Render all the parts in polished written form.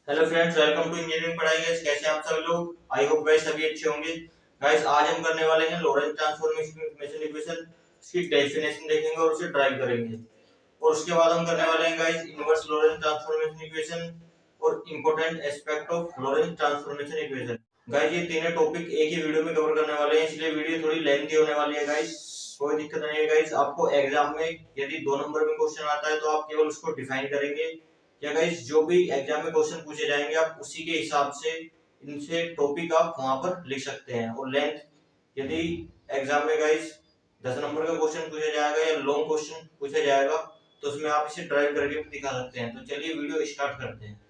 Hello friends, welcome to Engineering Padhai guys. कैसे हैं आप सभी लोग? आई होप गाइस सभी अच्छे होंगे। गाइस आज हम करने वाले हैं लॉरेंट ट्रांसफॉर्मेशन इक्वेशन की डेफिनेशन देखेंगे और उसे ड्राइव करेंगे। और उसके बाद हम करने वाले हैं guys inverse Lorentz transformation equation और important aspect of Lorentz transformation equation. Guys ये तीनों टॉपिक एक ही वीडियो में कवर करने वाले हैं, इसलिए वीडियो थोड़ी लेंथी होने वाली है गाइस। कोई दिक्कत नहीं है गाइस। आपको एग्जाम में यदि 2 नंबर में क्वेश्चन आता है तो आप केवल उसको डिफाइन करेंगे। या गाइस जो भी एग्जाम में क्वेश्चन पूछे जाएंगे आप उसी के हिसाब से इनसे टॉपिक आप वहां पर लिख सकते हैं। और लेंथ, यदि एग्जाम में गाइस 10 नंबर का क्वेश्चन पूछा जाएगा या लॉन्ग क्वेश्चन पूछा जाएगा तो उसमें आप इसे ड्राइव करके भी दिखा सकते हैं। तो चलिए वीडियो स्टार्ट करते हैं।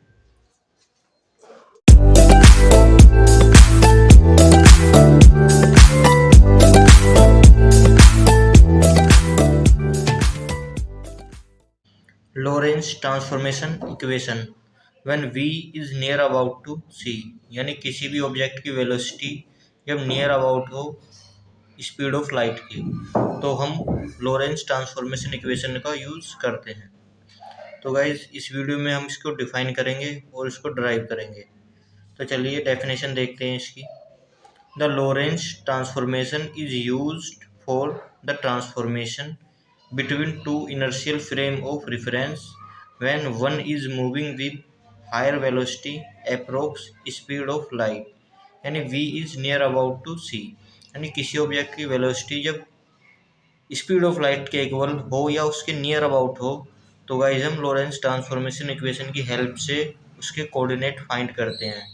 Lorentz transformation equation when v is near about to c, यानी किसी भी ऑब्जेक्ट की वेलोसिटी जब नियर अबाउट हो स्पीड ऑफ लाइट की, तो हम लॉरेंस ट्रांसफॉर्मेशन इक्वेशन का यूज करते हैं। तो गाइज इस वीडियो में हम इसको डिफाइन करेंगे और इसको ड्राइव करेंगे। तो चलिए डेफिनेशन देखते हैं इसकी। The Lorentz transformation is used for the transformation between two inertial frame of reference when one is moving with higher velocity approx speed of light, यानी v is near about to c, यानी किसी object की velocity जब speed of light के equal हो या उसके near about हो तो गाइस हम लॉरेंस ट्रांसफॉर्मेशन इक्वेशन की हेल्प से उसके कोऑर्डिनेट फाइंड करते हैं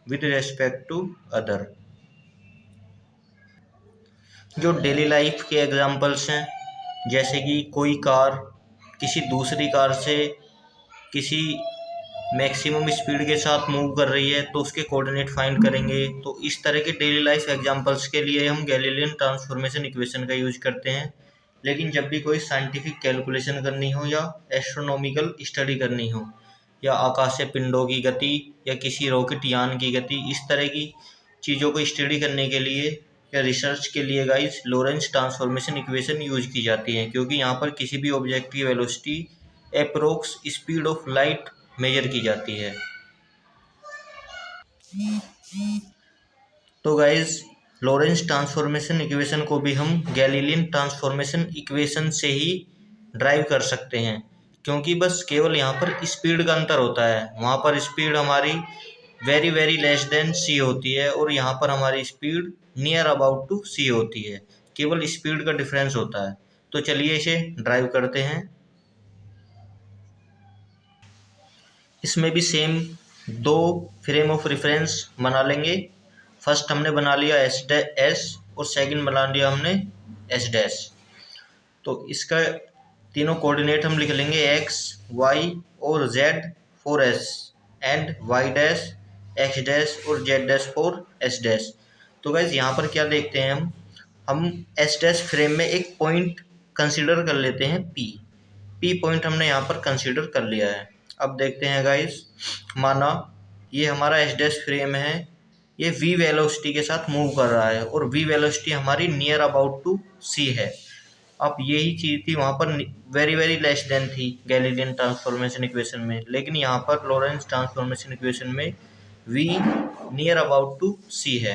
विद रेस्पेक्ट टू अदर। जो डेली लाइफ के एग्जांपल्स हैं, जैसे कि कोई कार किसी दूसरी कार से किसी मैक्सिमम स्पीड के साथ मूव कर रही है तो उसके कोऑर्डिनेट फाइंड करेंगे। तो इस तरह के डेली लाइफ एग्जांपल्स के लिए हम गैलीलियन ट्रांसफॉर्मेशन इक्वेशन का यूज करते हैं। लेकिन जब भी कोई साइंटिफिक कैलकुलेशन करनी हो या एस्ट्रोनॉमिकल स्टडी करनी हो या आकाशीय पिंडों की गति या किसी रॉकेट यान की गति, इस तरह की चीज़ों को स्टडी करने के लिए या रिसर्च के लिए guys Lawrence transformation equation use की जाती है, क्योंकि यहाँ पर किसी भी ऑब्जेक्ट की velocity approx speed of light measure की जाती है। तो गाइस लॉरेंस ट्रांसफॉर्मेशन इक्वेशन को भी हम गैलीलियन ट्रांसफॉर्मेशन इक्वेशन से ही ड्राइव कर सकते हैं, क्योंकि बस केवल यहाँ पर स्पीड का अंतर होता है। वहाँ पर स्पीड हमारी वेरी वेरी लेस देन सी होती है और यहाँ पर हमारी स्पीड नियर अबाउट टू सी होती है। केवल स्पीड का डिफरेंस होता है। तो चलिए इसे ड्राइव करते हैं। इसमें भी सेम 2 फ्रेम ऑफ रेफरेंस बना लेंगे। फर्स्ट हमने बना लिया एस और सेकंड बना लिया हमने एस डैश। तो इसका तीनों कोऑर्डिनेट हम लिख लेंगे एक्स, वाई और Z for S and Y dash, X dash और Z dash for S dash. तो गाइज यहाँ पर क्या देखते हैं हम एस डैश फ्रेम में एक पॉइंट कंसीडर कर लेते हैं पी पॉइंट हमने यहाँ पर कंसीडर कर लिया है। अब देखते हैं गाइज, माना ये हमारा एस डैश फ्रेम है, ये वी वेलोसिटी के साथ मूव कर रहा है और वी वेलोसिटी हमारी नियर अबाउट टू सी है। अब यही चीज़ थी वहाँ पर वेरी वेरी लेस देन थी गैलीलियन ट्रांसफॉर्मेशन इक्वेशन में, लेकिन यहाँ पर लॉरेंस ट्रांसफॉर्मेशन इक्वेशन में v near about to c है।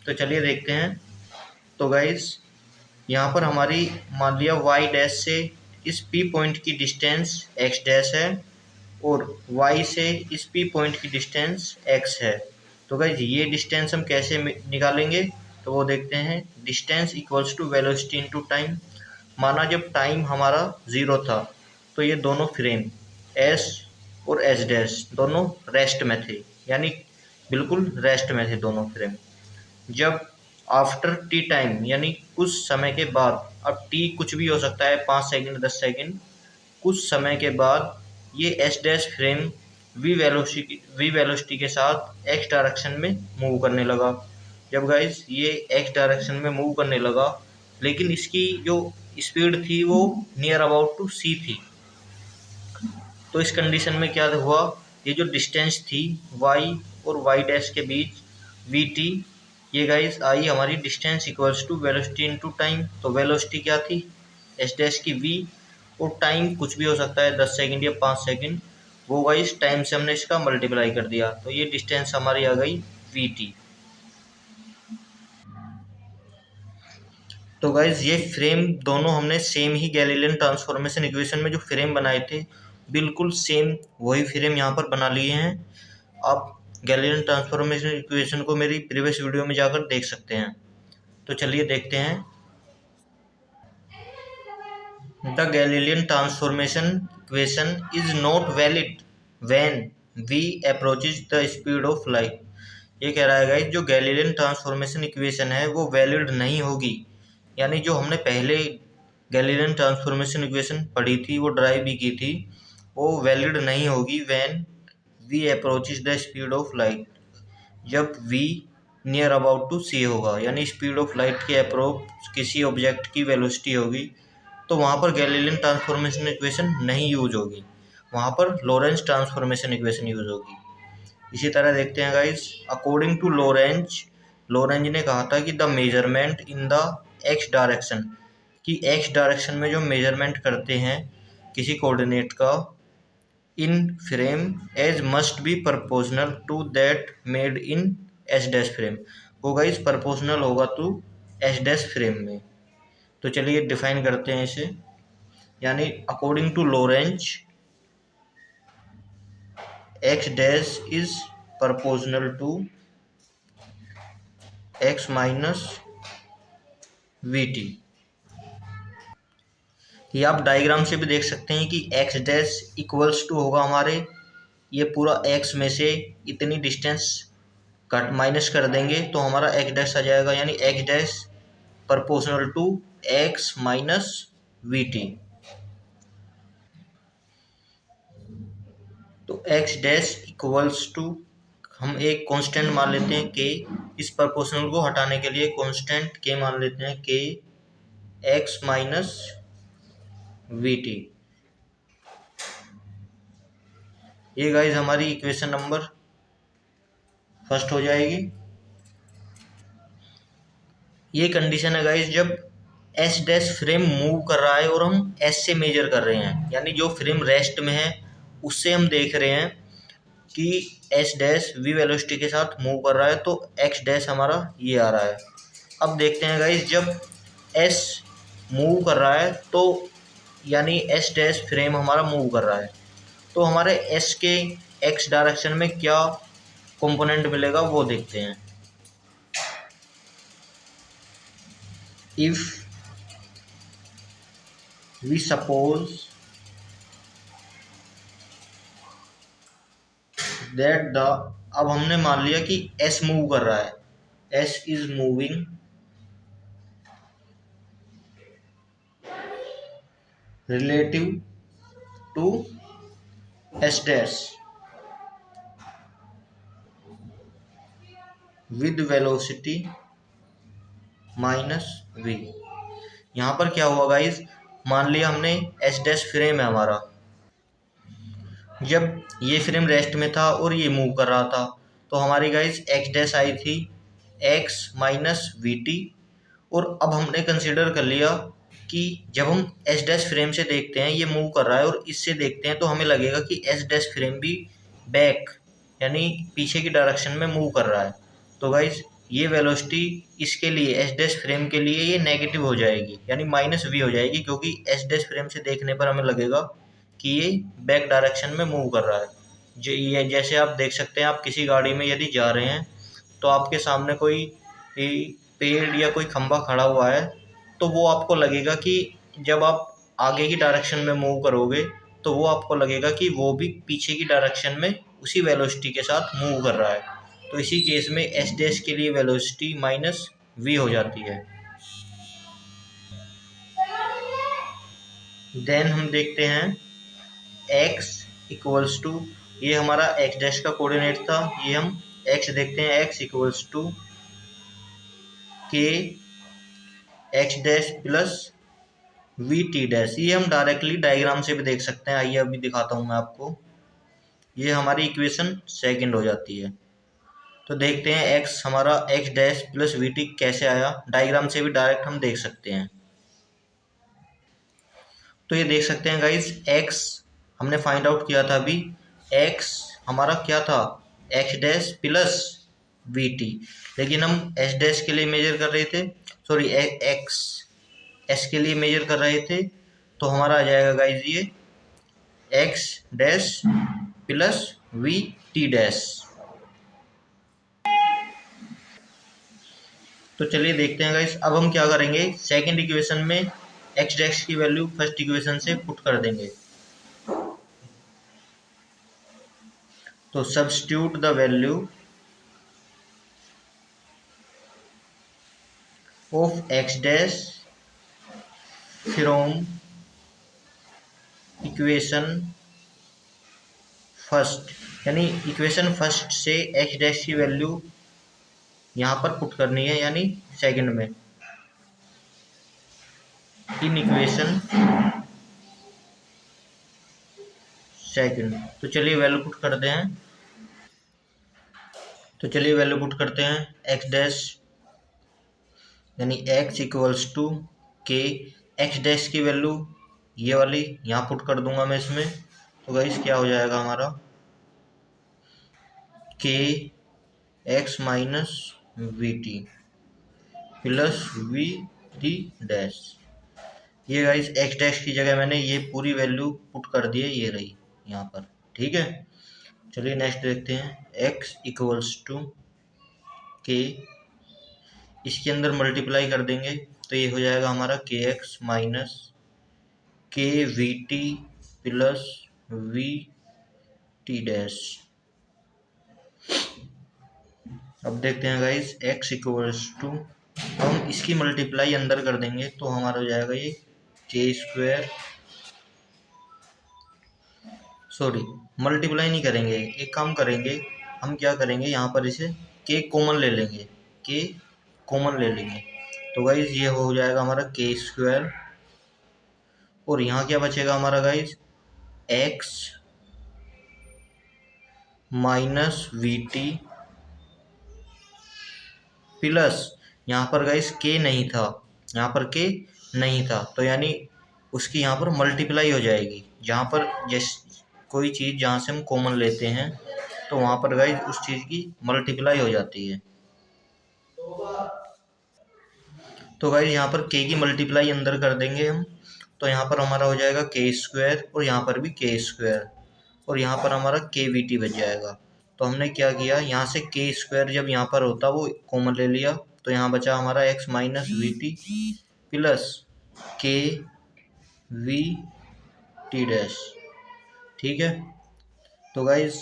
तो चलिए देखते हैं। तो गाइस यहाँ पर हमारी मान लिया y डैश से इस p पॉइंट की डिस्टेंस x डैश है और y से इस p पॉइंट की डिस्टेंस x है। तो गाइस ये डिस्टेंस हम कैसे निकालेंगे, तो वो देखते हैं। Distance equals to velocity into time. माना जब टाइम हमारा 0 था तो ये दोनों फ्रेम s और s डैश दोनों रेस्ट में थे, यानी बिल्कुल रेस्ट में थे दोनों फ्रेम। जब आफ्टर टी टाइम यानी कुछ समय के बाद, अब टी कुछ भी हो सकता है, 5 सेकंड 10 सेकंड, कुछ समय के बाद ये S dash frame v velocity के साथ एक्स डायरेक्शन में मूव करने लगा। जब गाइस ये एक्स डायरेक्शन में मूव करने लगा, लेकिन इसकी जो स्पीड थी वो नियर अबाउट टू सी थी। तो इस कंडीशन में क्या हुआ, ये जो डिस्टेंस थी y और y डैश के बीच vt, ये गाइस आई हमारी distance equals to velocity into time. तो वेलोसिटी क्या थी, s डैश की v और टाइम कुछ भी हो सकता है, 10 सेकंड या 5 सेकंड, वो गाइस टाइम से हमने इसका मल्टीप्लाई कर दिया, तो ये डिस्टेंस हमारी आ गई वी। तो गाइज ये फ्रेम दोनों हमने सेम ही गैलीलियन ट्रांसफॉर्मेशन इक्वेशन में जो फ्रेम बनाए थे, बिल्कुल सेम वही फ्रेम यहाँ पर बना लिए हैं। आप गैलीलियन ट्रांसफॉर्मेशन इक्वेशन को मेरी प्रीवियस वीडियो में जाकर देख सकते हैं। तो चलिए देखते हैं। The Galilean transformation equation is not valid when v approaches the speed of light. ये कह रहा है गाइज जो गैलीलियन ट्रांसफॉर्मेशन इक्वेशन है वो वैलिड नहीं होगी, यानी जो हमने पहले गैलीलियन ट्रांसफॉर्मेशन इक्वेशन पढ़ी थी, वो ड्राइव भी की थी, वो वैलिड नहीं होगी when v approaches the speed of light, जब v near about to c होगा, यानी स्पीड ऑफ लाइट के अप्रोच किसी ऑब्जेक्ट की वेलोसिटी होगी, तो वहाँ पर गैलीलियन ट्रांसफॉर्मेशन इक्वेशन नहीं यूज होगी, वहाँ पर लॉरेंज ट्रांसफॉर्मेशन इक्वेशन यूज होगी। इसी तरह देखते हैं गाइस, अकॉर्डिंग टू लॉरेंज ने कहा था कि the measurement in the x direction, कि एक्स डायरेक्शन में जो मेजरमेंट करते हैं किसी कोऑर्डिनेट का in frame S must be proportional to that made in S dash frame, वो गाइस प्रपोर्शनल होगा टू एस डैश फ्रेम में। तो चलिए डिफाइन करते हैं इसे, यानी according to Lorentz x dash is proportional to x minus we t. ये आप डायग्राम से भी देख सकते हैं कि x डैश इक्वल्स टू होगा हमारे, ये पूरा x में से इतनी डिस्टेंस कट माइनस कर देंगे तो हमारा x डैश आ जाएगा, यानी x dash proportional to x minus we t. तो x डैश इक्वल्स टू हम एक कांस्टेंट मान लेते हैं के, इस प्रपोर्शनल को हटाने के लिए कांस्टेंट के मान लेते हैं के एक्स माइनस वी टी। ये गाइज हमारी इक्वेशन नंबर फर्स्ट हो जाएगी। ये कंडीशन है गाइज जब एस डैश फ्रेम मूव कर रहा है और हम एस से मेजर कर रहे हैं, यानी जो फ्रेम रेस्ट में है उससे हम देख रहे हैं कि एस डैश वी वेलोसिटी के साथ मूव कर रहा है, तो एक्स डैश हमारा ये आ रहा है। अब देखते हैं गाइस, जब एस मूव कर रहा है तो यानी एस डैश फ्रेम हमारा मूव कर रहा है, तो हमारे एस के एक्स डायरेक्शन में क्या कंपोनेंट मिलेगा वो देखते हैं। If we suppose that the, अब हमने मान लिया कि एस मूव कर रहा है, S is moving relative to S dash with velocity minus v. यहाँ पर क्या हुआ गाइज, मान लिया हमने एस डैश फ्रेम है हमारा, जब ये फ्रेम रेस्ट में था और ये मूव कर रहा था तो हमारी गाइज एक्स डैश आई थी एक्स माइनस वी टी। और अब हमने कंसिडर कर लिया कि जब हम एस डैश फ्रेम से देखते हैं ये मूव कर रहा है और इससे देखते हैं तो हमें लगेगा कि एस डैश फ्रेम भी बैक यानी पीछे की डायरेक्शन में मूव कर रहा है। तो गाइज ये वेलोसिटी इसके लिए एस डैश फ्रेम के लिए ये नेगेटिव हो जाएगी, यानी माइनस वी हो जाएगी, क्योंकि एस डैश फ्रेम से देखने पर हमें लगेगा कि ये बैक डायरेक्शन में मूव कर रहा है। ये जैसे आप देख सकते हैं, आप किसी गाड़ी में यदि जा रहे हैं तो आपके सामने कोई पेड़ या कोई खंभा खड़ा हुआ है तो वो आपको लगेगा कि जब आप आगे की डायरेक्शन में मूव करोगे तो वो आपको लगेगा कि वो भी पीछे की डायरेक्शन में उसी वेलोसिटी के साथ मूव कर रहा है। तो इसी केस में एस डैश के लिए वेलोसिटी माइनस वी हो जाती है। देन हम देखते हैं x इक्वल्स टू, ये हमारा x डैश का कोऑर्डिनेट था, ये हम x देखते हैं, x equals to k x dash plus v T dash. ये हम डायरेक्टली डायग्राम से भी देख सकते हैं, आइए अभी दिखाता हूँ मैं आपको। ये हमारी इक्वेशन सेकंड हो जाती है। तो देखते हैं x हमारा x dash plus v T कैसे आया, डायग्राम से भी डायरेक्ट हम देख सकते हैं। तो ये देख सकते हैं गाइज, x हमने फाइंड आउट किया था अभी एक्स हमारा क्या था, x dash plus v T, लेकिन हम एस डैश के लिए मेजर कर रहे थे, सॉरी एक्स एस के लिए मेजर कर रहे थे, तो हमारा आ जाएगा गाइज ये x dash plus v T dash. तो चलिए देखते हैं गाइस, अब हम क्या करेंगे, सेकंड इक्वेशन में एक्स डैश की वैल्यू फर्स्ट इक्वेशन से पुट कर देंगे। तो substitute the value of x dash from equation first, यानी इक्वेशन फर्स्ट से एक्स डैश की वैल्यू यहाँ पर पुट करनी है, यानी सेकंड में इन इक्वेशन सेकंड। तो चलिए वैल्यू पुट करते हैं। तो चलिए वैल्यू पुट करते हैं, एक्स डैश यानी x equals to k, x dash की वैल्यू ये वाली यहाँ पुट कर दूंगा मैं इसमें। तो गाइस क्या हो जाएगा हमारा, के x minus we T plus v T dash. ये गाइस एक्स डैश की जगह मैंने ये पूरी वैल्यू पुट कर दी है, ये रही यहाँ पर, ठीक है। चलिए नेक्स्ट देखते हैं, एक्स इक्वल्स टू के, इसके अंदर मल्टीप्लाई कर देंगे तो ये हो जाएगा हमारा के एक्स माइनस के v T plus v T dash. अब देखते हैं गाइस, एक्स इक्वल्स टू, हम इसकी मल्टीप्लाई अंदर कर देंगे तो हमारा हो जाएगा ये के स्क्वायर, सॉरी मल्टीप्लाई नहीं करेंगे, एक काम करेंगे, हम क्या करेंगे यहाँ पर इसे के कॉमन ले लेंगे, के कॉमन ले लेंगे। तो गाइस ये हो जाएगा हमारा के स्क्वायर, और यहाँ क्या बचेगा हमारा guys, x minus we T plus, यहाँ पर गाइस के नहीं था, यहाँ पर के नहीं था, तो यानी उसकी यहाँ पर मल्टीप्लाई हो जाएगी, जहाँ पर जिस कोई चीज़ जहाँ से हम कॉमन लेते हैं तो वहाँ पर गाइस उस चीज़ की मल्टीप्लाई हो जाती है। तो गाइस यहाँ पर के की मल्टीप्लाई अंदर कर देंगे हम, तो यहाँ पर हमारा हो जाएगा के स्क्वायर, और यहाँ पर भी के स्क्वायर, और यहाँ पर हमारा के वी टी बच जाएगा। तो हमने क्या किया, यहाँ से के स्क्वायर जब यहाँ पर होता वो कॉमन ले लिया, तो यहाँ बचा हमारा x minus we T plus के वी टी डैश, ठीक है। तो guys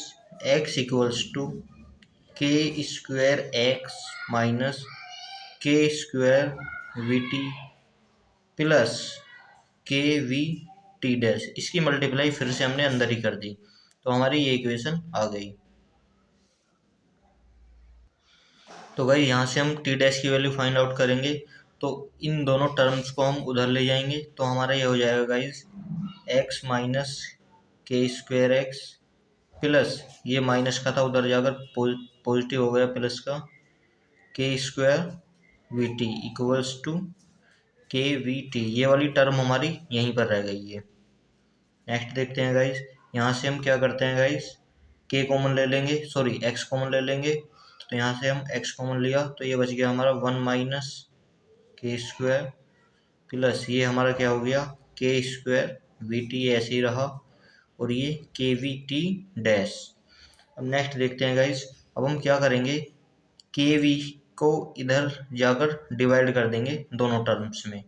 x equals to k square x minus के स्क्वायर वी टी प्लस के वी टी डैश, इसकी मल्टीप्लाई फिर से हमने अंदर ही कर दी, तो हमारी ये इक्वेशन आ गई। तो भाई यहाँ से हम टी डैश की वैल्यू फाइंड आउट करेंगे, तो इन दोनों टर्म्स को हम उधर ले जाएंगे, तो हमारा ये हो जाएगा गाइस एक्स माइनस के स्क्वायर एक्स प्लस, ये माइनस का था उधर जाकर पॉजिटिव हो गया प्लस का, k square v T equals to k v t, ये वाली टर्म हमारी यहीं पर रह गई है। नेक्स्ट देखते हैं गाइस, यहाँ से हम क्या करते हैं गाइस, के कॉमन ले लेंगे, सॉरी एक्स कॉमन ले लेंगे, तो यहाँ से हम एक्स कॉमन लिया तो ये बच गया हमारा वन माइनस के स्क्वायर प्लस, ये हमारा क्या हो गया के स्क्वायर वी टी ऐसे ही रहा, और ये के वी टी डैश। अब नेक्स्ट देखते हैं गाइस, अब हम क्या करेंगे, के वी को इधर जाकर डिवाइड कर देंगे दोनों टर्म्स में,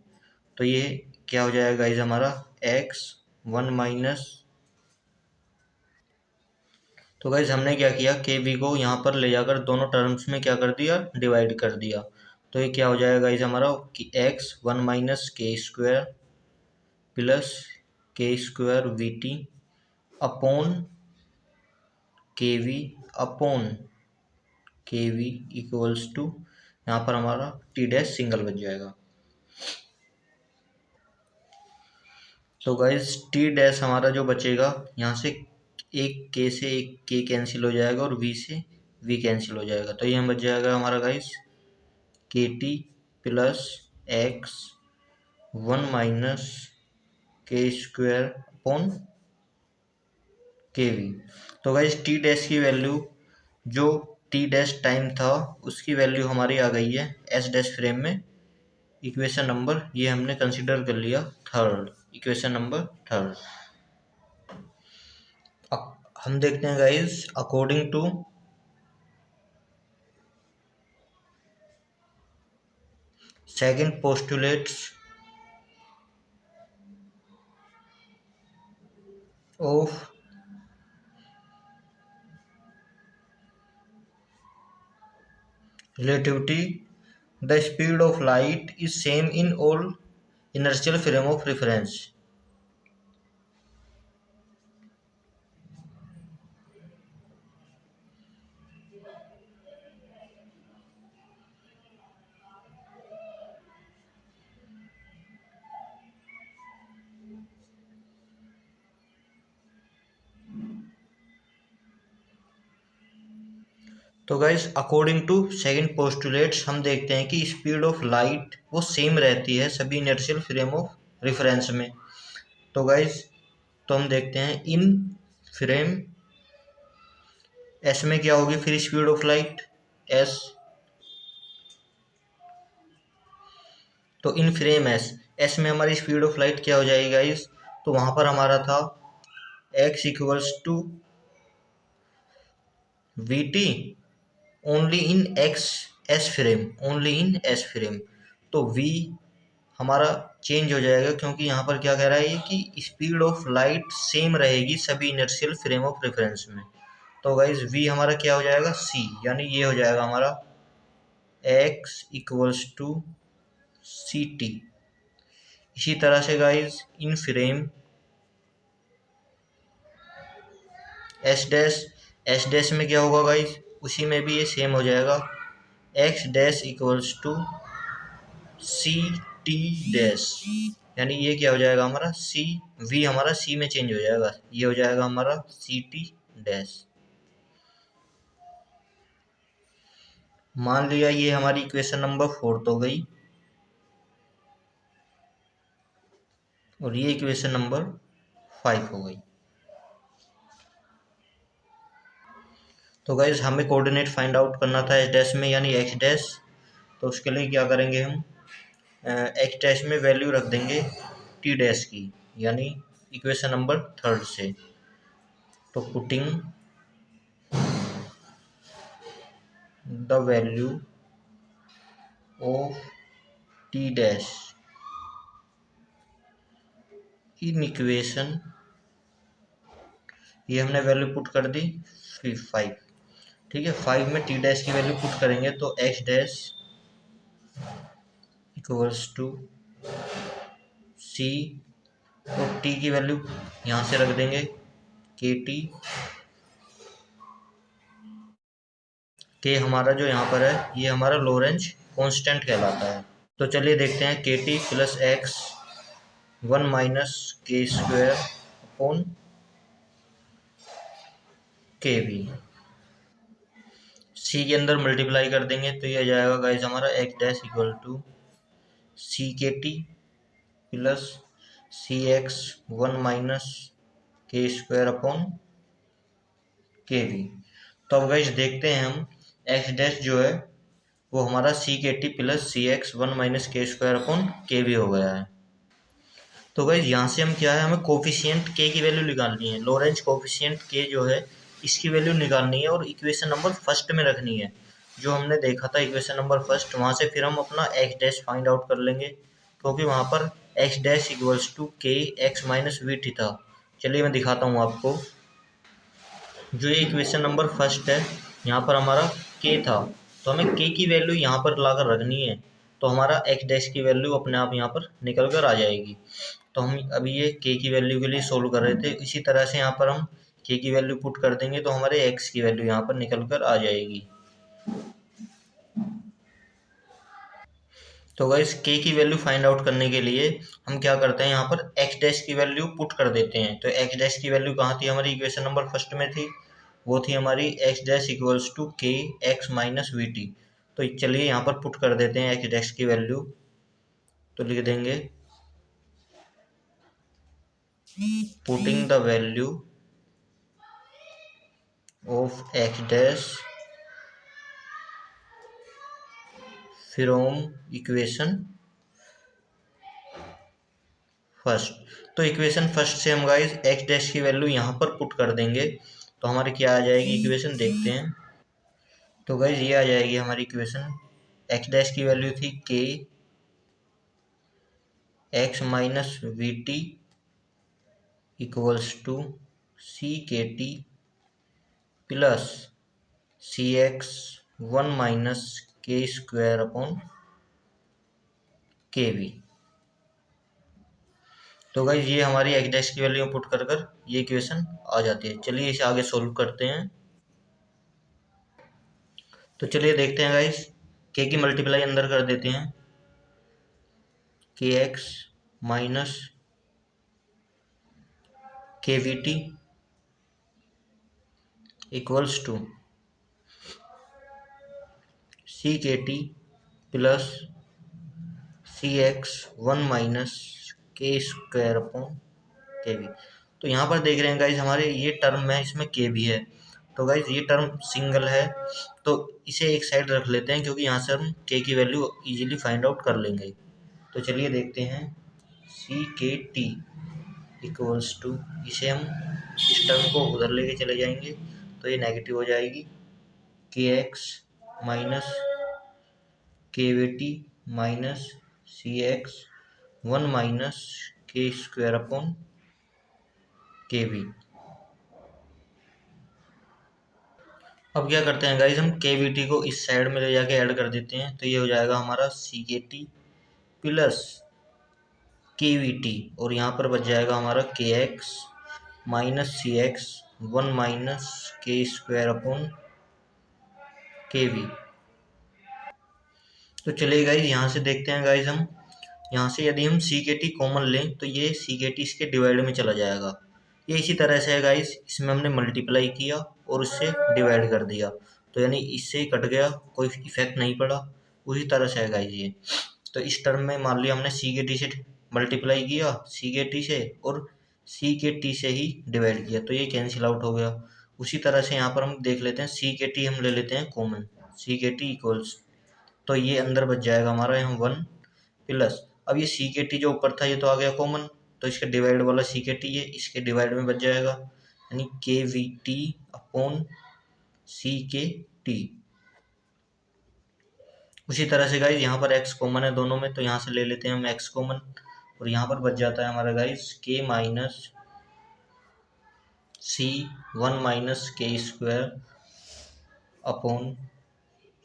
तो ये क्या हो जाएगा गाइस हमारा एक्स वन माइनस, तो गाइज हमने क्या किया, के वी को यहाँ पर ले जाकर दोनों टर्म्स में क्या कर दिया, डिवाइड कर दिया, तो ये क्या हो जाएगा गाइज हमारा कि एक्स वन माइनस के स्क्वायर प्लस के square v t upon K we upon K we equals to, यहाँ पर हमारा टी डैश सिंगल बच जाएगा। तो गाइज टी डैश हमारा जो बचेगा, यहाँ से एक के से एक के कैंसिल हो जाएगा और वी से वी कैंसिल हो जाएगा, तो ये बच जाएगा हमारा गाइज के T plus x one minus के स्क्वायर अपॉन के वी। तो गाइस टी डैश की वैल्यू जो टी डैश टाइम था उसकी वैल्यू हमारी आ गई है एस डैश फ्रेम में। इक्वेशन नंबर ये हमने कंसिडर कर लिया थर्ड, इक्वेशन नंबर थर्ड। हम देखते हैं guys according to second postulates of relativity, the speed of light is same in all inertial frame of reference. तो guys according to second postulates हम देखते हैं कि स्पीड ऑफ लाइट वो same रहती है सभी इनर्शियल फ्रेम ऑफ रेफरेंस में। तो गाइस तो हम देखते हैं इन फ्रेम एस में क्या होगी फिर स्पीड ऑफ लाइट एस। तो इन फ्रेम एस एस में हमारी स्पीड ऑफ लाइट क्या हो जाएगी गाइस, तो वहां पर हमारा था x equals to v t only in x S frame, only in S frame. तो v हमारा चेंज हो जाएगा क्योंकि यहाँ पर क्या कह रहा है कि स्पीड ऑफ लाइट सेम रहेगी सभी इनर्शियल फ्रेम ऑफ रेफरेंस में। तो गाइज v हमारा क्या हो जाएगा c, यानी ये हो जाएगा हमारा x equals to c t. इसी तरह से guys in frame S dash में क्या होगा गाइज, उसी में भी ये सेम हो जाएगा x dash equals to c t dash, यानी ये क्या हो जाएगा हमारा सी, वी हमारा सी में चेंज हो जाएगा, ये हो जाएगा हमारा सी टी डैश। मान लिया ये हमारी इक्वेशन नंबर 4 हो गई और ये इक्वेशन नंबर 5 हो गई। तो गाइज हमें कोऑर्डिनेट फाइंड आउट करना था एस डैश में यानी एक्स डैश। तो उसके लिए क्या करेंगे हम एक्स डैश में वैल्यू रख देंगे टी डैश की, यानी इक्वेशन नंबर 3 से। तो putting the value of T dash in equation, ये हमने वैल्यू पुट कर दी 5, ठीक है। 5 में टी डैश की वैल्यू पुट करेंगे तो एक्स डैश इक्वल्स टू सी, तो टी की वैल्यू यहाँ से रख देंगे के टी, के हमारा जो यहाँ पर है ये हमारा लोरेंज कांस्टेंट कहलाता है। तो चलिए देखते हैं के टी प्लस एक्स 1 माइनस के स्क्वायर अपॉन के वी, सी के अंदर मल्टीप्लाई कर देंगे तो ये आ जाएगा गाइस हमारा x dash equal to C K T plus C x 1 minus के स्क्वायर अपॉन के वी। तो अब गाइस देखते हैं हम एक्स डैश जो है वो हमारा सी K T plus C x 1 minus के स्क्वायर अपॉन के वी हो गया है। तो गाइस यहाँ से हम क्या है हमें कोफिशिएंट के की वैल्यू निकालनी है, लोरेंज कोफिशिएंट के जो है इसकी वैल्यू निकालनी है और इक्वेशन नंबर फर्स्ट में रखनी है। जो हमने देखा था इक्वेशन नंबर फर्स्ट, वहाँ से फिर हम अपना एक्स डैश फाइंड आउट कर लेंगे क्योंकि वहाँ पर x dash equals to k x minus we T था। चलिए मैं दिखाता हूँ आपको। जो ये इक्वेशन नंबर फर्स्ट है यहाँ पर हमारा के था, तो हमें के की वैल्यू यहाँ पर लाकर रखनी है, तो हमारा एक्स डैश की वैल्यू अपने आप यहाँ पर निकल कर आ जाएगी। तो हम अभी ये के की वैल्यू के लिए सोल्व कर रहे थे, इसी तरह से यहाँ पर हम के की वैल्यू पुट कर देंगे तो हमारे एक्स की वैल्यू यहाँ पर निकल कर आ जाएगी। तो गाइस के की वैल्यू फाइंड आउट करने के लिए हम क्या करते हैं यहाँ पर एक्स डैश की वैल्यू पुट कर देते हैं। तो एक्स डैश की वैल्यू कहाँ थी, हमारी इक्वेशन नंबर फर्स्ट में थी, वो थी हमारी x dash equals to k x minus we t. तो चलिए यहाँ पर पुट कर देते हैं एक्स डैश की वैल्यू, तो लिख देंगे putting the value of x dash from equation first. तो इक्वेशन फर्स्ट से हम गाइस एक्स डैश की वैल्यू यहाँ पर पुट कर देंगे, तो हमारी क्या आ जाएगी इक्वेशन, देखते हैं। तो गाइस ये आ जाएगी हमारी इक्वेशन, एक्स डैश की वैल्यू थी K x minus we T equals to C K T plus C X one minus के स्क्वायर अपॉन के वी। तो गाइस ये हमारी एक्स डैश की वैल्यू पुट कर कर ये इक्वेशन आ जाती है। चलिए इसे आगे सोल्व करते हैं। तो चलिए देखते हैं गाइस, के की मल्टीप्लाई अंदर कर देते हैं, के एक्स माइनस के v T equals to C K T plus C X one minus के स्क्वायर अपॉन के वी। तो यहाँ पर देख रहे हैं गाइज हमारे ये टर्म है, इसमें के भी है। तो गाइज ये टर्म सिंगल है, तो इसे एक साइड रख लेते हैं, क्योंकि यहाँ से हम के की वैल्यू इजीली फाइंड आउट कर लेंगे। तो चलिए देखते हैं, सी के टी इक्वल्स टू, इसे हम इस टर्म को उधर लेके चले जाएंगे तो ये नेगेटिव हो जाएगी, के एक्स माइनस के वी टी माइनस सी एक्स वन माइनस के स्क्वायर अपॉन के वी। अब क्या करते हैं गाइज, हम के वी टी को इस साइड में ले जाके ऐड कर देते हैं, तो ये हो जाएगा हमारा सी के टी प्लस के वी टी, और यहाँ पर बच जाएगा हमारा के एक्स माइनस सी एक्स वन माइनस के स्क्वायर अपॉन के वी। तो चलिए गाइज यहाँ से देखते हैं गाइज, हम यहाँ से यदि हम सी के टी कॉमन लें तो ये सी के टी इसके डिवाइड में चला जाएगा। ये इसी तरह से है गाइज, इसमें हमने मल्टीप्लाई किया और उससे डिवाइड कर दिया, तो यानी इससे ही कट गया, कोई इफेक्ट नहीं पड़ा। उसी तरह से है गाइज ये। तो इस टर्म में मान लिया हमने सी के टी से मल्टीप्लाई किया, सी के टी से, और सी के टी से ही डिवाइड किया, तो ये कैंसिल आउट हो गया। उसी तरह से यहाँ पर हम देख लेते हैं, सी के टी हम ले लेते हैं कॉमन, सी के टी इक्वल्स, तो ये अंदर बच जाएगा हमारा यहाँ वन प्लस, अब ये सी के टी जो ऊपर था ये तो आ गया कॉमन, तो इसका डिवाइड वाला सी के टी है, इसके डिवाइड में बच जाएगा, यानी के वी टी अपॉन सी के टी। उसी तरह से गाइज यहाँ पर x कॉमन है दोनों में, तो यहाँ से ले लेते हैं हम x कॉमन, और यहाँ पर बच जाता है हमारा गाइज के माइनस सी वन माइनस के स्क्वायर अपॉन,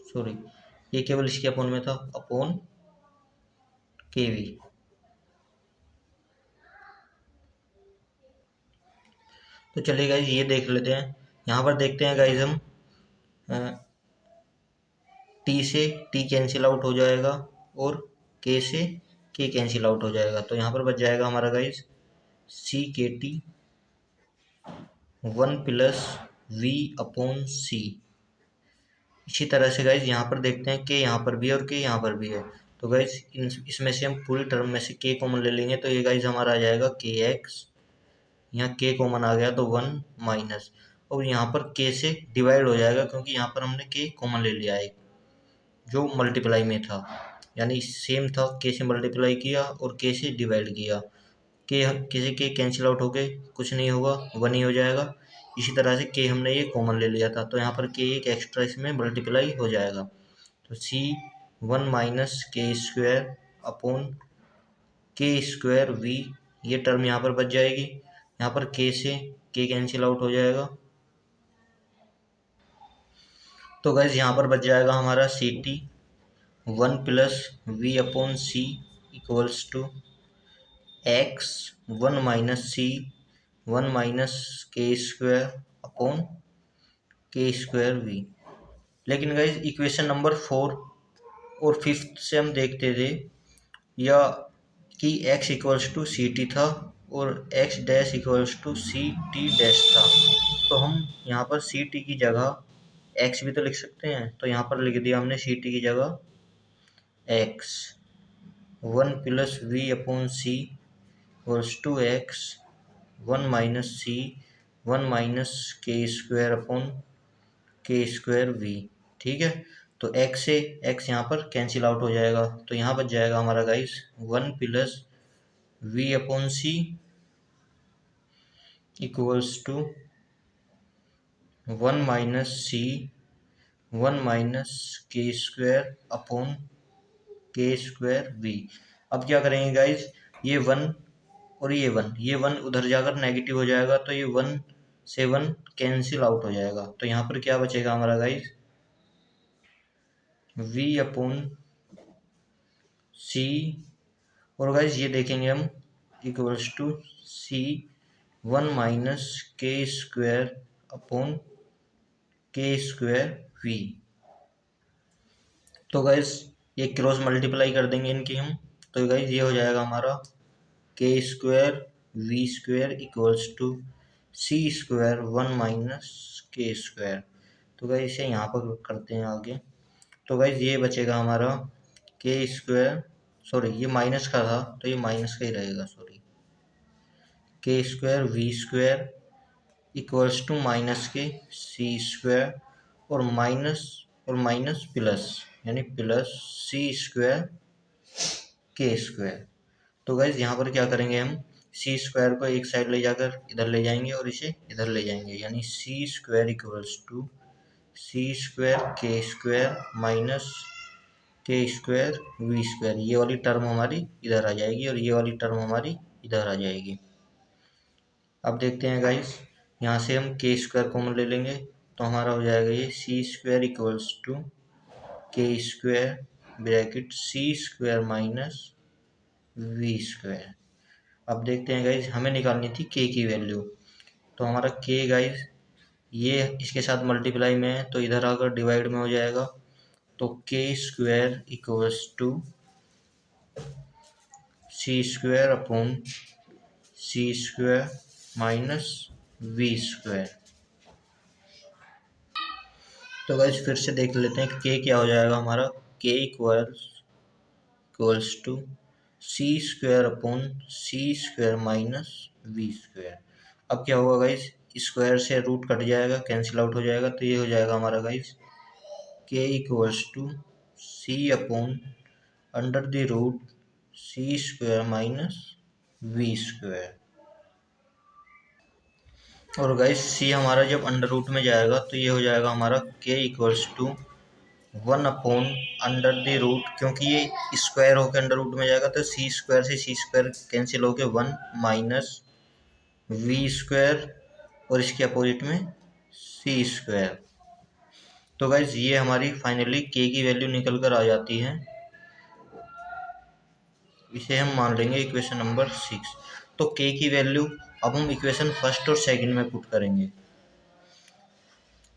सॉरी ये केवल इसके अपॉन में था, अपॉन के वी। तो चलिए गाइज ये देख लेते हैं, यहाँ पर देखते हैं गाइज हम टी से टी कैंसिल आउट हो जाएगा और के से के कैंसिल आउट हो जाएगा, तो यहाँ पर बच जाएगा हमारा guys C K T one plus we upon C. इसी तरह से गाइज यहाँ पर देखते हैं के यहाँ पर भी है और के यहाँ पर भी है, तो गाइज इसमें से हम पूरी टर्म में से के कॉमन ले लेंगे, तो ये गाइज हमारा आ जाएगा के एक्स, यहाँ के कॉमन आ गया तो वन माइनस, और यहाँ पर के से डिवाइड हो जाएगा, क्योंकि यहाँ पर हमने के कॉमन ले लिया है जो मल्टीप्लाई में था, यानी सेम था, के से मल्टीप्लाई किया और के से डिवाइड किया, के से के कैंसिल आउट हो गए, कुछ नहीं होगा, वन ही हो जाएगा। इसी तरह से के हमने ये कॉमन ले लिया था, तो यहाँ पर के एक एक्स्ट्रा इसमें मल्टीप्लाई हो जाएगा, तो सी वन माइनस के square upon k square we, ये टर्म यहाँ पर बच जाएगी, यहाँ पर के से के कैंसिल आउट हो जाएगा, तो गैस यहाँ पर बच जाएगा हमारा c t one plus we upon c equals to x one minus c one minus के square upon k square v. लेकिन गाइज इक्वेशन नंबर 4 और 5 से हम देखते थे या कि x equals to c t था और x dash equals to c t dash था, तो हम यहाँ पर सी टी की जगह x भी तो लिख सकते हैं, तो यहाँ पर लिख दिया हमने सी टी की जगह x one plus we upon c equals to x one minus c one minus के square upon k square v. ठीक है, तो x से x यहाँ पर कैंसिल आउट हो जाएगा, तो यहाँ बच जाएगा हमारा guys 1 plus we upon c equals to 1 minus c 1 minus के square upon k square v. अब क्या करेंगे गाइस, ये 1 और ये वन उधर जाकर नेगेटिव हो जाएगा, तो ये 1 से 1 कैंसिल आउट हो जाएगा, तो यहाँ पर क्या बचेगा हमारा गाइस v अपॉन सी, और गाइस ये देखेंगे हम इक्वल्स टू सी 1 माइनस के square upon k square we. तो गाइस ये क्रॉस मल्टीप्लाई कर देंगे इनकी हम, तो गाइस ये हो जाएगा हमारा k square we square equals to C square 1 minus के स्क्वायर। तो गाइस इसे यहाँ पर करते हैं आगे, तो गाइस ये बचेगा हमारा के स्क्वायर, सॉरी ये माइनस का था तो ये माइनस का ही रहेगा, sorry k square we square equals to minus k c square और माइनस प्लस, यानी प्लस सी स्क्वायर के स्क्वायर। तो गाइज यहाँ पर क्या करेंगे हम, सी स्क्वायर को एक साइड ले जाकर इधर ले जाएंगे और इसे इधर ले जाएंगे, यानी C square equals to C square के स्क्वायर माइनस के स्क्वायर वी स्क्वायर। ये वाली टर्म हमारी इधर आ जाएगी और ये वाली टर्म हमारी इधर आ जाएगी। अब देखते हैं गाइज, यहाँ से हम के स्क्वायर कॉमन ले लेंगे, तो हमारा हो जाएगा ये c square equals to k square bracket c square minus v square. अब देखते हैं गाइज, हमें निकालनी थी के की वैल्यू, तो हमारा के गाइज ये इसके साथ मल्टीप्लाई में है तो इधर आकर डिवाइड में हो जाएगा, तो k square equals to C square upon c square minus v square. तो गाइज फिर से देख लेते हैं के क्या हो जाएगा हमारा, k equals to C square upon c square minus v square. अब क्या होगा गाइज, स्क्वायर से रूट कट जाएगा, कैंसिल आउट हो जाएगा, तो ये हो जाएगा हमारा guys k equals to c upon under the root c square minus v square. और गाइज सी हमारा जब अंडर रूट में जाएगा तो ये हो जाएगा हमारा k equals to 1 upon under the root, क्योंकि ये स्क्वायर होकर अंडर रूट में जाएगा तो सी स्क्वायर से सी स्क्वायर कैंसिल होकर 1 माइनस वी स्क्वायर और इसके अपोजिट में सी स्क्वायर। तो गाइज ये हमारी फाइनली के की वैल्यू निकल कर आ जाती है, इसे हम मान लेंगे इक्वेशन नंबर 6। तो के की वैल्यू अब हम इक्वेशन फर्स्ट और सेकंड में पुट करेंगे,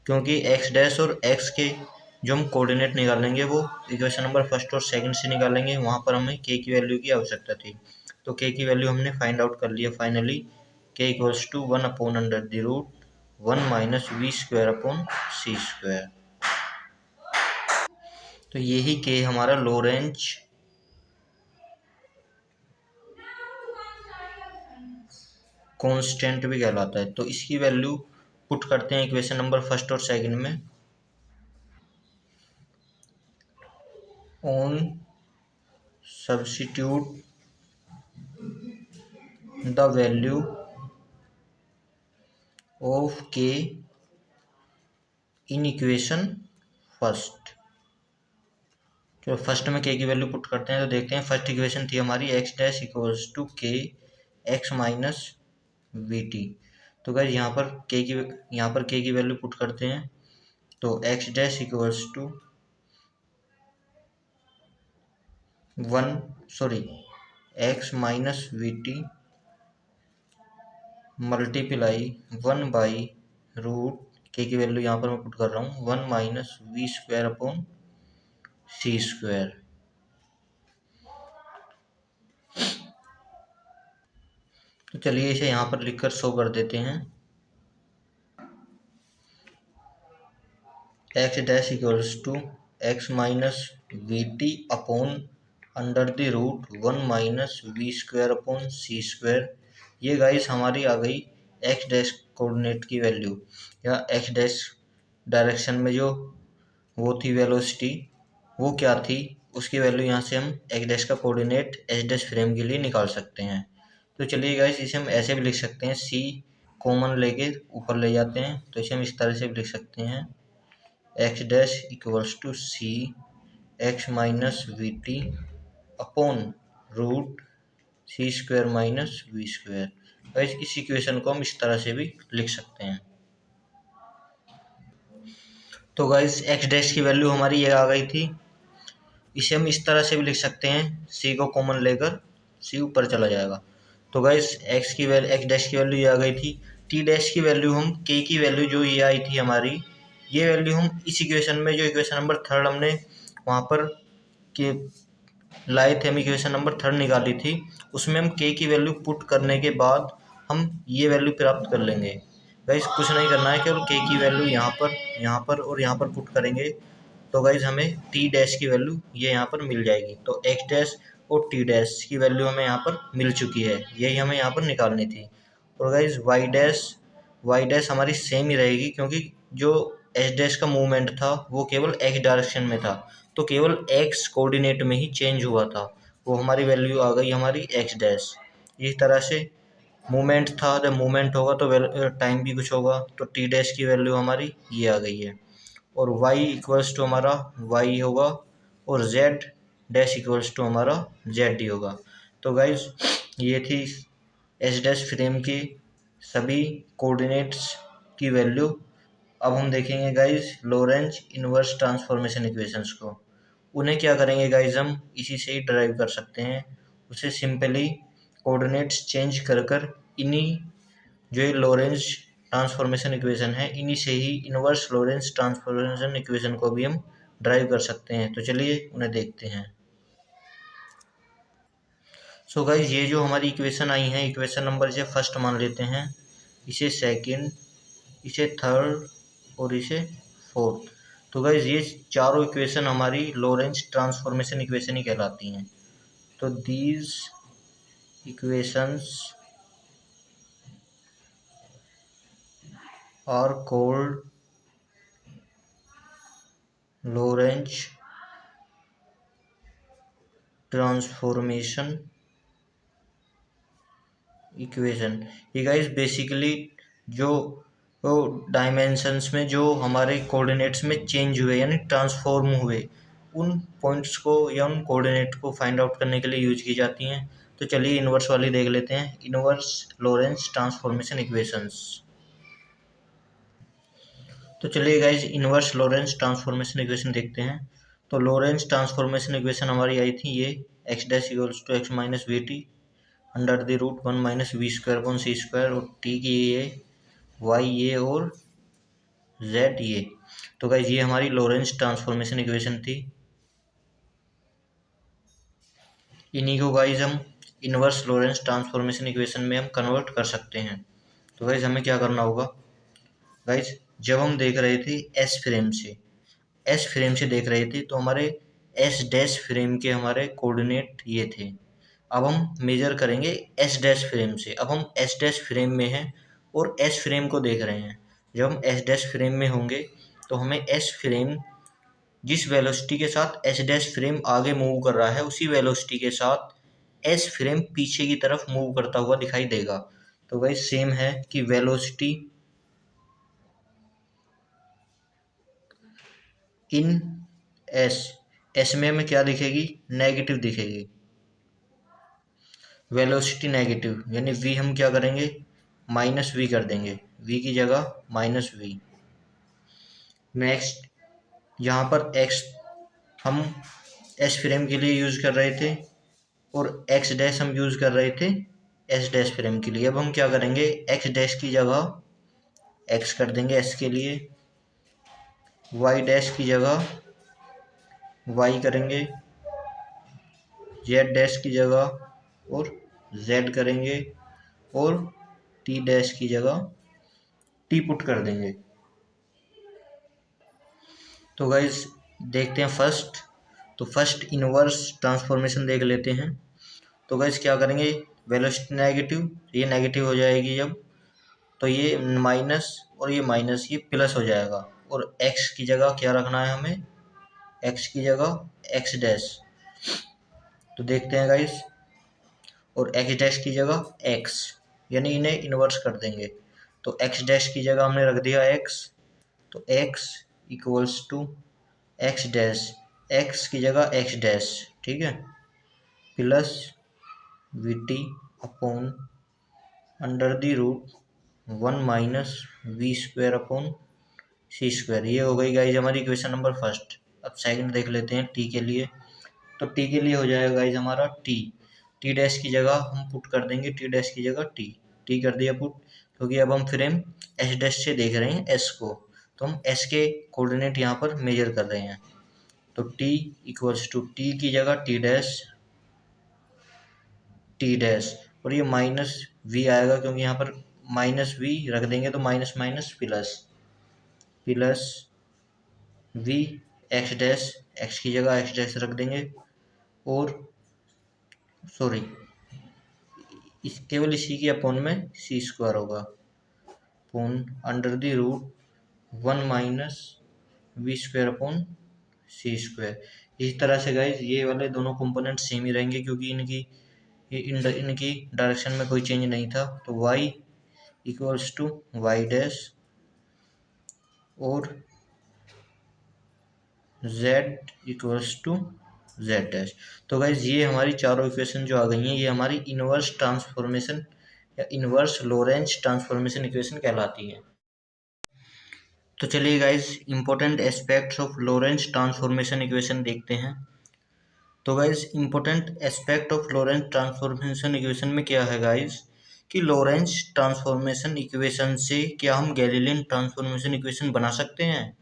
क्योंकि एक्स डैश और एक्स के जो हम कोऑर्डिनेट निकालेंगे वो इक्वेशन नंबर फर्स्ट और सेकंड से निकालेंगे, वहाँ पर हमें के की वैल्यू की आवश्यकता थी। तो के की वैल्यू हमने फाइंड आउट कर लिया finally, k equals to 1 upon under the root 1 minus v square upon c square. तो यही के हमारा लोरेंज कांस्टेंट भी कहलाता है। तो इसकी वैल्यू पुट करते हैं इक्वेशन नंबर फर्स्ट और सेकंड में। On substitute the value of के इन इक्वेशन फर्स्ट। तो फर्स्ट में के की वैल्यू पुट करते हैं, तो देखते हैं फर्स्ट इक्वेशन थी हमारी x dash equals to k x minus we t. तो गाइस यहाँ पर के की वैल्यू पुट करते हैं, तो x dash equals to 1 x minus we t multiply 1 by root k की वैल्यू यहाँ पर मैं पुट कर रहा हूँ 1 minus v square upon c square. तो चलिए इसे यहाँ पर लिखकर शो कर देते हैं, x dash equals to x minus we t upon under the root 1 minus v square upon c square. ये गाइस हमारी आ गई एक्स डैश कोऑर्डिनेट की वैल्यू, या एक्स डैश डायरेक्शन में जो वो थी वेलोसिटी, वो क्या थी, उसकी वैल्यू यहाँ से हम एक्स डैश का कोऑर्डिनेट एच डैश फ्रेम के लिए निकाल सकते हैं। तो चलिए गाइस, इसे हम ऐसे भी लिख सकते हैं, सी कॉमन लेके ऊपर ले जाते हैं, तो इसे हम इस तरह से भी लिख सकते हैं, x dash equals to c x minus we t upon root c square minus v square. Guys, इस इक्वेशन को हम इस तरह से भी लिख सकते हैं। तो गाइस, एक्स डैश की वैल्यू हमारी ये आ गई थी। इसे हम इस तरह से भी लिख सकते हैं, सी को कॉमन लेकर सी ऊपर चला जाएगा। तो गाइस, एक्स डैश की वैल्यू ये आ गई थी। टी डैश की वैल्यू हम के की वैल्यू जो ये आई थी हमारी, ये वैल्यू हम इस इक्वेशन में, जो इक्वेशन नंबर 3 हमने वहाँ पर के लाए थे, हम इक्वेशन नंबर 3 निकाली थी, उसमें हम के की वैल्यू पुट करने के बाद हम ये वैल्यू प्राप्त कर लेंगे। गाइस, कुछ नहीं करना है, केवल के की वैल्यू यहाँ पर और यहाँ पर पुट करेंगे, तो गाइज हमें टी डैश की वैल्यू ये यहाँ पर मिल जाएगी। तो एक्स डैश और टी डैश की वैल्यू हमें यहाँ पर मिल चुकी है, यही हमें यहाँ पर निकालनी थी। और गाइज वाई डैश हमारी सेम ही रहेगी, क्योंकि जो एच डैश का मूवमेंट था वो केवल एक्स डायरेक्शन में था, तो केवल एक्स कोऑर्डिनेट में ही चेंज हुआ था, वो हमारी वैल्यू आ गई हमारी एक्स डैश। इस तरह से मूवमेंट था, जब मूवमेंट होगा तो टाइम भी कुछ होगा, तो टी डैश की वैल्यू हमारी ये आ गई है। और y इक्वल्स टू हमारा y होगा, और z डैश इक्वल्स टू हमारा z डी होगा। तो गाइज, ये थी एच डैश फ्रेम की सभी कोऑर्डिनेट्स की वैल्यू। अब हम देखेंगे guys Lorentz inverse transformation equations को। उन्हें क्या करेंगे गाइज, हम इसी से ही ड्राइव कर सकते हैं। उसे सिंपली कोऑर्डिनेट्स चेंज कर कर इन्हीं जो ये लोरेंज ट्रांसफॉर्मेशन इक्वेशन है, इन्हीं से ही इनवर्स लोरेंज ट्रांसफॉर्मेशन इक्वेशन को भी हम ड्राइव कर सकते हैं। तो चलिए उन्हें देखते हैं। सो गाइज, ये जो हमारी इक्वेशन आई है, इक्वेशन नंबर इसे फर्स्ट मान लेते हैं, इसे सेकंड, इसे थर्ड और इसे फोर्थ। तो गाइज, ये चारों इक्वेशन हमारी लोरेंज ट्रांसफॉर्मेशन इक्वेशन ही कहलाती हैं। तो these equations are called Lorentz transformation equation. ये गाइस बेसिकली जो डायमेंशंस में जो हमारे कोऑर्डिनेट्स में चेंज हुए यानी ट्रांसफॉर्म हुए, उन पॉइंट्स को या उन कोऑर्डिनेट को फाइंड आउट करने के लिए यूज की जाती हैं। तो चलिए इनवर्स वाली देख लेते हैं, इनवर्स लोरेंज ट्रांसफॉर्मेशन इक्वेशंस। तो चलिए guys, inverse Lorentz transformation equation देखते हैं। तो लोरेंज ट्रांसफॉर्मेशन इक्वेशन हमारी आई थी ये, x dash equals to x minus we t under the root 1 minus v square upon c square, और टी की ये, वाई ये और जेड ये। तो गाइज, ये हमारी लोरेंज ट्रांसफॉर्मेशन इक्वेशन थी। इन्हीं को गाइज हम इनवर्स लोरेंज ट्रांसफॉर्मेशन इक्वेशन में हम कन्वर्ट कर सकते हैं। तो गाइज, हमें क्या करना होगा गाइज, जब हम देख रहे थे एस फ्रेम से देख रहे थे, तो हमारे एस डैश फ्रेम के हमारे कोऑर्डिनेट ये थे। अब हम मेजर करेंगे एस डैश फ्रेम से। अब हम एस डैश फ्रेम में हैं और एस फ्रेम को देख रहे हैं। जब हम एस डैश फ्रेम में होंगे तो हमें एस फ्रेम जिस वेलोसिटी के साथ एस डैश फ्रेम आगे मूव कर रहा है, उसी वेलोसिटी के साथ एस फ्रेम पीछे की तरफ मूव करता हुआ दिखाई देगा। तो वही सेम है कि वेलोसिटी इन एस में हमें क्या दिखेगी, नेगेटिव दिखेगी, वेलोसिटी नेगेटिव, यानी v हम क्या करेंगे, माइनस वी कर देंगे, v की जगह माइनस वी। नेक्स्ट, यहाँ पर x हम s फ्रेम के लिए यूज़ कर रहे थे और x डैश हम यूज़ कर रहे थे s डैश फ्रेम के लिए। अब हम क्या करेंगे, x डैश की जगह x कर देंगे s के लिए, y डैश की जगह y करेंगे, z डैश की जगह और z करेंगे, और t डैश की जगह t पुट कर देंगे। तो गाइज देखते हैं फर्स्ट इनवर्स ट्रांसफॉर्मेशन देख लेते हैं। तो गाइज क्या करेंगे, वेलोसिटी नेगेटिव, ये नेगेटिव हो जाएगी जब, तो ये माइनस और ये माइनस ये प्लस हो जाएगा। और x की जगह क्या रखना है हमें, x की जगह x डैश। तो देखते हैं गाइस, और x डैश की जगह x, यानी इन्हें इन्वर्स कर देंगे। तो x डैश की जगह हमने रख दिया x, तो x equals to x dash, x की जगह x डैश, ठीक है, plus v t upon under the root 1 minus v square upon c square. ये हो गई गाइज हमारी इक्वेशन नंबर फर्स्ट। अब सेकंड देख लेते हैं टी के लिए। तो टी के लिए हो जाएगा गाइज हमारा टी डैश की जगह हम पुट कर देंगे, टी डैश की जगह टी कर दिया पुट, क्योंकि अब हम फ्रेम एस डैश से देख रहे हैं एस को, तो हम एस के कोऑर्डिनेट यहाँ पर मेजर कर रहे हैं। तो टी इक्वल्स टू टी की जगह टी डैश, और ये माइनस वी आएगा क्योंकि यहाँ पर माइनस वी रख देंगे तो minus minus plus v x dash, x की जगह एक्स डैश रख देंगे, और सॉरी केवल इसी की अपॉन में सी स्क्वायर होगा, upon under the root 1 minus v square upon c square. इस तरह से गाइज ये वाले दोनों कंपोनेंट सेम ही रहेंगे, क्योंकि इनकी डायरेक्शन में कोई चेंज नहीं था। तो y equals to y dash और z equals to z dash. तो गाइज ये हमारी चारों इक्वेशन जो आ गई हैं, ये हमारी इनवर्स ट्रांसफॉर्मेशन या इनवर्स लोरेंज ट्रांसफॉर्मेशन इक्वेशन कहलाती हैं। तो चलिए guys important aspects of Lorentz transformation equation देखते हैं। तो guys important aspect of Lorentz transformation equation में क्या है गाइज, कि लोरेंज ट्रांसफॉर्मेशन इक्वेशन से क्या हम गैलीलियन ट्रांसफॉर्मेशन इक्वेशन बना सकते हैं।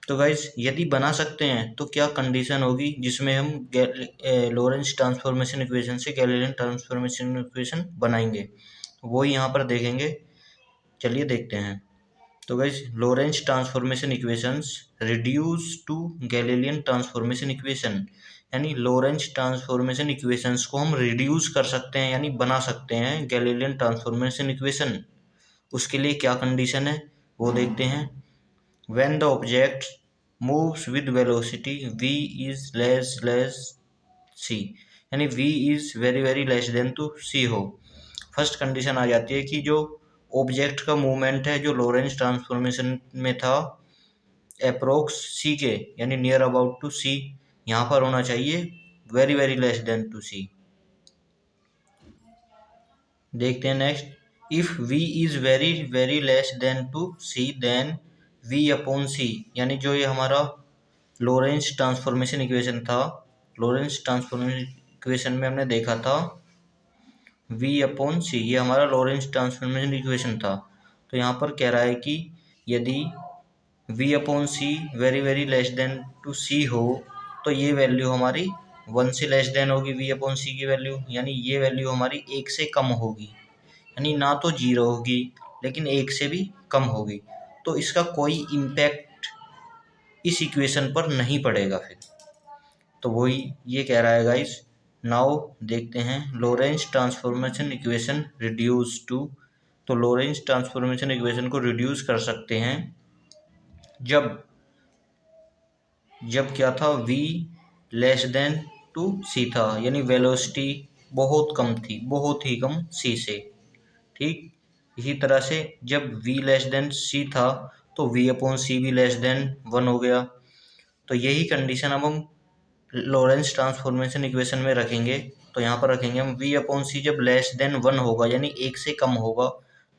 तो गाइज यदि बना सकते हैं तो क्या कंडीशन होगी जिसमें हम लोरेंज ट्रांसफॉर्मेशन इक्वेशन से गैलीलियन ट्रांसफॉर्मेशन इक्वेशन बनाएंगे, वो यहाँ पर देखेंगे। चलिए देखते हैं। तो guys Lorentz transformation equations reduce to Galilean transformation equation, यानी लोरेंज ट्रांसफॉर्मेशन इक्वेशंस को हम रिड्यूस कर सकते हैं यानी बना सकते हैं गैलीलियन ट्रांसफॉर्मेशन इक्वेशन। उसके लिए क्या कंडीशन है वो देखते हैं। When the object moves with velocity v is less c, यानी v is very very less than to c हो। फर्स्ट कंडीशन आ जाती है कि जो ऑब्जेक्ट का मूवमेंट है जो लोरेंज ट्रांसफॉर्मेशन में था अप्रोक्स सी के, यानी नियर अबाउट टू सी, यहाँ पर होना चाहिए very very less than to C. देखते हैं next, if v is very very less than to C then v upon C, यानी जो ये हमारा लोरेंज ट्रांसफॉर्मेशन इक्वेशन था, लोरेंज ट्रांसफॉर्मेशन इक्वेशन में हमने देखा था v अपॉन सी, ये हमारा लोरेंज ट्रांसफॉर्मेशन इक्वेशन था। तो यहाँ पर कह रहा है कि यदि v upon C very very less than to C हो तो ये वैल्यू हमारी 1 से लेस देन होगी v अपॉन सी की वैल्यू, यानी ये वैल्यू हमारी 1 से कम होगी, यानी ना तो 0 होगी लेकिन 1 से भी कम होगी। तो इसका कोई इम्पैक्ट इस इक्वेशन पर नहीं पड़ेगा फिर। तो वही ये कह रहा है गाइस। नाउ देखते हैं Lorentz transformation equation reduce to. तो लोरेंज ट्रांसफॉर्मेशन इक्वेशन को रिड्यूस कर सकते हैं जब क्या था v less than to c था, यानी वेलोसिटी बहुत कम थी, बहुत ही कम c से। ठीक इसी तरह से जब v लेस देन c था तो v अपॉन सी भी लेस देन 1 हो गया। तो यही कंडीशन अब हम लोरेंज ट्रांसफॉर्मेशन इक्वेशन में रखेंगे। तो यहाँ पर रखेंगे हम v अपॉन सी जब लेस देन 1 होगा यानी 1 से कम होगा,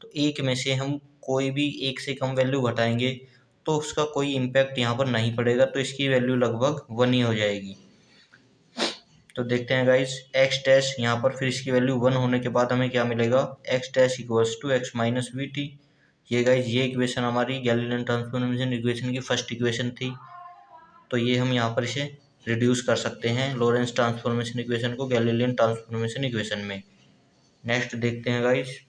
तो 1 में से हम कोई भी 1 से कम वैल्यू घटाएंगे तो उसका कोई इम्पैक्ट यहाँ पर नहीं पड़ेगा, तो इसकी वैल्यू लगभग 1 ही हो जाएगी। तो देखते हैं गाइस एक्स डैश, यहाँ पर फिर इसकी वैल्यू 1 होने के बाद हमें क्या मिलेगा, x dash equals to x minus we t. ये गाइस ये इक्वेशन हमारी गैलीलियन ट्रांसफॉर्मेशन इक्वेशन की फर्स्ट इक्वेशन थी। तो ये हम यहाँ पर इसे रिड्यूस कर सकते हैं लोरेंज ट्रांसफॉर्मेशन इक्वेशन को गैलीलियन ट्रांसफॉर्मेशन इक्वेशन में। नेक्स्ट देखते हैं गाइस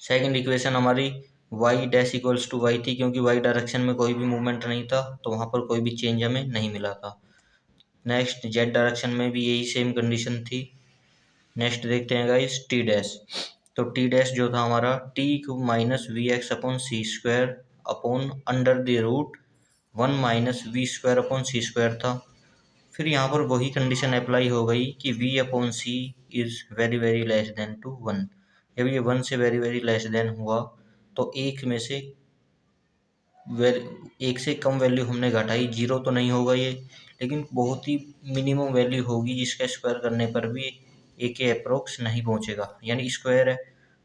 सेकंड इक्वेशन हमारी y dash equals to y थी, क्योंकि y डायरेक्शन में कोई भी मूवमेंट नहीं था तो वहाँ पर कोई भी चेंज हमें नहीं मिला था। नेक्स्ट z डायरेक्शन में भी यही सेम कंडीशन थी। नेक्स्ट देखते हैं गाइस t डैश। तो t डैश जो था हमारा t को minus v x upon c square upon under the root 1 minus v square upon c square था। फिर यहाँ पर वही कंडीशन अप्लाई हो गई कि v upon c is very very less than to 1। जब ये 1 से वेरी वेरी लेस देन हुआ तो एक से कम वैल्यू हमने घटाई, 0 तो नहीं होगा ये, लेकिन बहुत ही मिनिमम वैल्यू होगी जिसका स्क्वायर करने पर भी एक के अप्रोक्स नहीं पहुँचेगा, यानी स्क्वायर है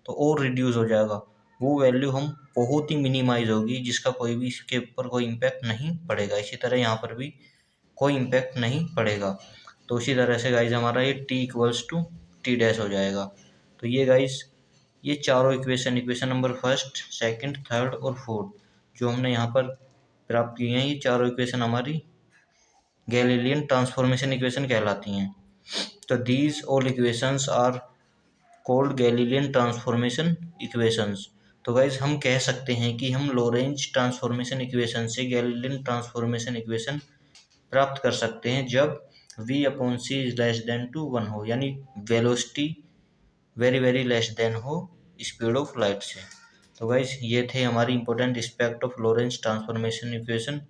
तो और रिड्यूस हो जाएगा। वो वैल्यू हम बहुत ही मिनिमाइज होगी जिसका कोई भी इसके ऊपर कोई इम्पैक्ट नहीं पड़ेगा। इसी तरह यहाँ पर भी कोई इम्पैक्ट नहीं पड़ेगा। तो इसी तरह से गाइज हमारा ये t equals to t dash हो जाएगा। तो ये गाइज ये चारों equation number first, second, third और फोर्थ जो हमने यहाँ पर प्राप्त किए हैं, ये चारों इक्वेशन हमारी गैलीलियन ट्रांसफॉर्मेशन इक्वेशन कहलाती हैं। तो these all equations are called Galilean transformation equations. तो गाइज हम कह सकते हैं कि हम लोरेंज ट्रांसफॉर्मेशन इक्वेशन से गैलीलियन ट्रांसफॉर्मेशन इक्वेशन प्राप्त कर सकते हैं जब v upon c is less than to 1 हो, यानी velocity very very less than हो स्पीड ऑफ लाइट से। तो गाइज ये थे हमारी important aspect of Lorentz transformation equation.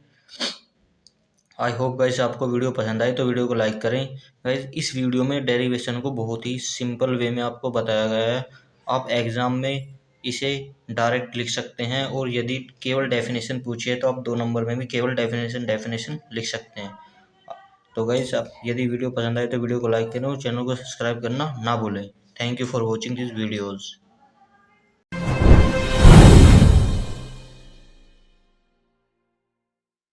I hope guys आपको वीडियो पसंद आए तो वीडियो को लाइक करें। गाइज इस वीडियो में डेरिवेशन को बहुत ही सिंपल वे में आपको बताया गया है। आप एग्ज़ाम में इसे डायरेक्ट लिख सकते हैं और यदि केवल डेफिनेशन पूछिए तो आप 2 नंबर में भी केवल डेफिनेशन लिख सकते हैं। तो गाइस आप यदि वीडियो पसंद आए तो वीडियो को लाइक करें और चैनल को सब्सक्राइब करना ना भूलें। Thank you for watching this videos.